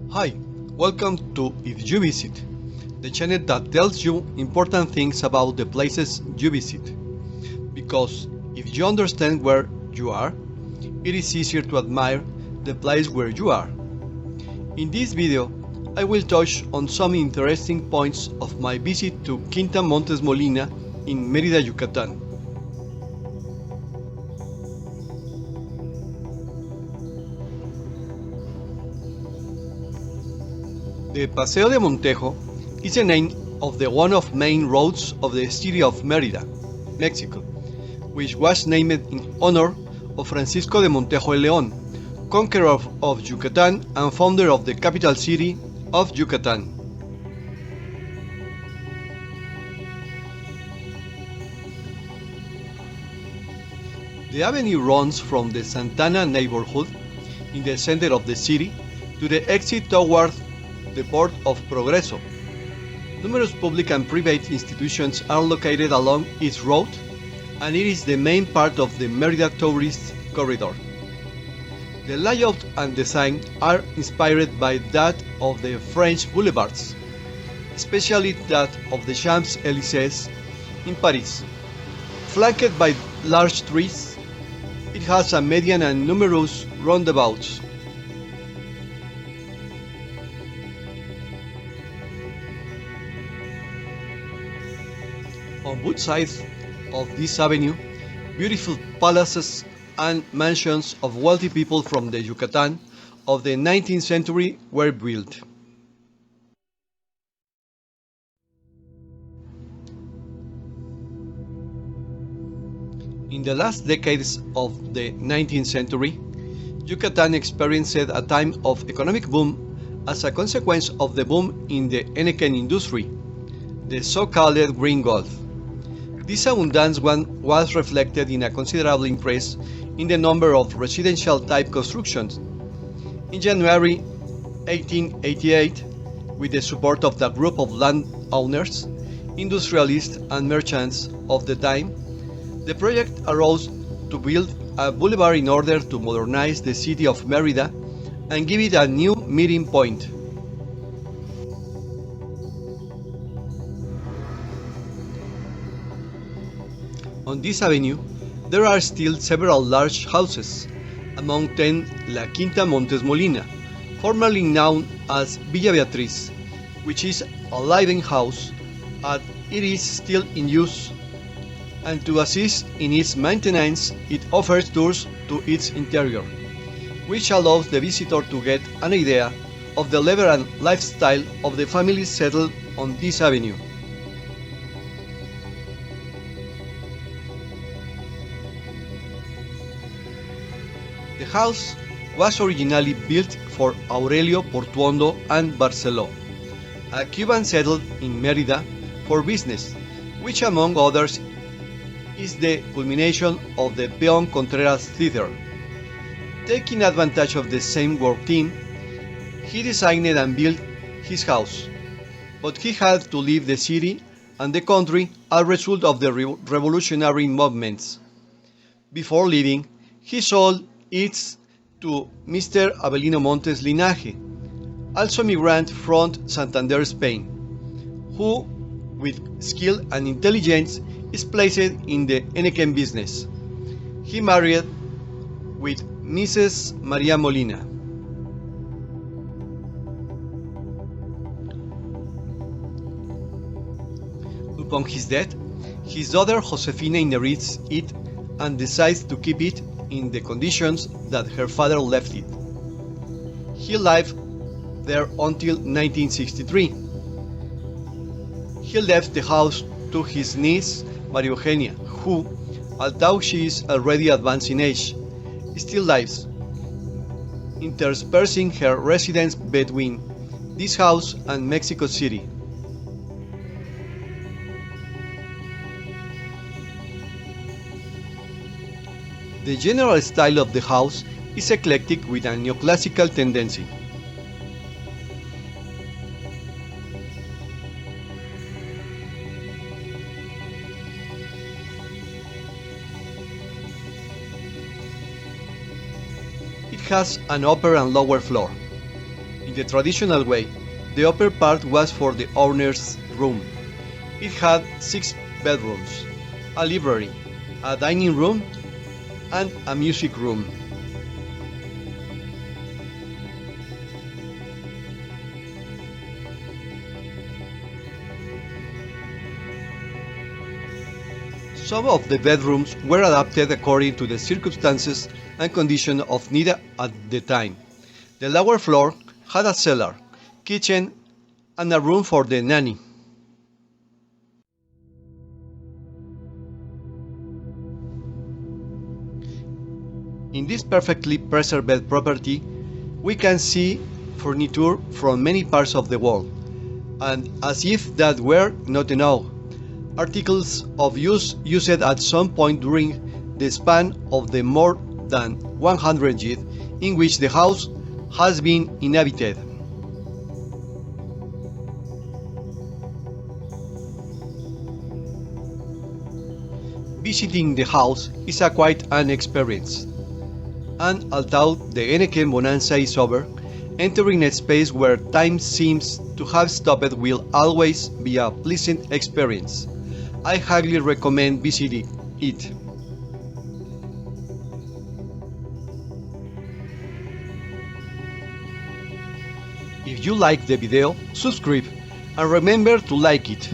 Hi, welcome to If You Visit, the channel that tells you important things about the places you visit. Because if you understand where you are, it is easier to admire the place where you are. In this video, I will touch on some interesting points of my visit to Quinta Montes Molina in Mérida, Yucatán. The Paseo de Montejo is the name of the one of main roads of the city of Mérida, Mexico, which was named in honor of Francisco de Montejo y León, conqueror of Yucatán and founder of the capital city of Yucatán. The avenue runs from the Santana neighborhood in the center of the city to the exit toward the port of Progreso. Numerous public and private institutions are located along its route, and it is the main part of the Mérida tourist corridor. The layout and design are inspired by that of the French boulevards, especially that of the Champs-Élysées in Paris. Flanked by large trees, it has a median and numerous roundabouts. On both sides of this avenue, beautiful palaces and mansions of wealthy people from the Yucatán of the 19th century were built. In the last decades of the 19th century, Yucatán experienced a time of economic boom as a consequence of the boom in the Enequén industry, the so-called green gold. This abundance was reflected in a considerable increase in the number of residential-type constructions. In January 1888, with the support of the group of landowners, industrialists, and merchants of the time, the project arose to build a boulevard in order to modernize the city of Mérida and give it a new meeting point. On this avenue, there are still several large houses, among them La Quinta Montes Molina, formerly known as Villa Beatriz, which is a living house, and it is still in use, and to assist in its maintenance, it offers tours to its interior, which allows the visitor to get an idea of the level and lifestyle of the families settled on this avenue. The house was originally built for Aurelio Portuondo and Barceló, a Cuban settled in Mérida for business, which among others is the culmination of the Peón Contreras Theater. Taking advantage of the same work team, he designed and built his house, but he had to leave the city and the country as a result of the revolutionary movements. Before leaving, he sold it to Mr. Avelino Montes Linaje, also migrant from Santander, Spain, who, with skill and intelligence, is placed in the Enequén business. He married with Mrs. María Molina. Upon his death, his daughter Josefina inherits it and decides to keep it in the conditions that her father left it. He lived there until 1963. He left the house to his niece María Eugenia, who, although she is already advanced in age, still lives, interspersing her residence between this house and Mexico City. The general style of the house is eclectic with a neoclassical tendency. It has an upper and lower floor. In the traditional way. The upper part was for the owner's room. It had 6 bedrooms, a library, a dining room, and a music room. Some of the bedrooms were adapted according to the circumstances and condition of need at the time. The lower floor had a cellar, kitchen, and a room for the nanny. In this perfectly preserved property, we can see furniture from many parts of the world, and as if that were not enough, articles of use used at some point during the span of the more than 100 years in which the house has been inhabited. Visiting the house is quite an experience, and although the Enequén Bonanza is over, entering a space where time seems to have stopped will always be a pleasant experience. I highly recommend visiting it. If you like the video, subscribe and remember to like it.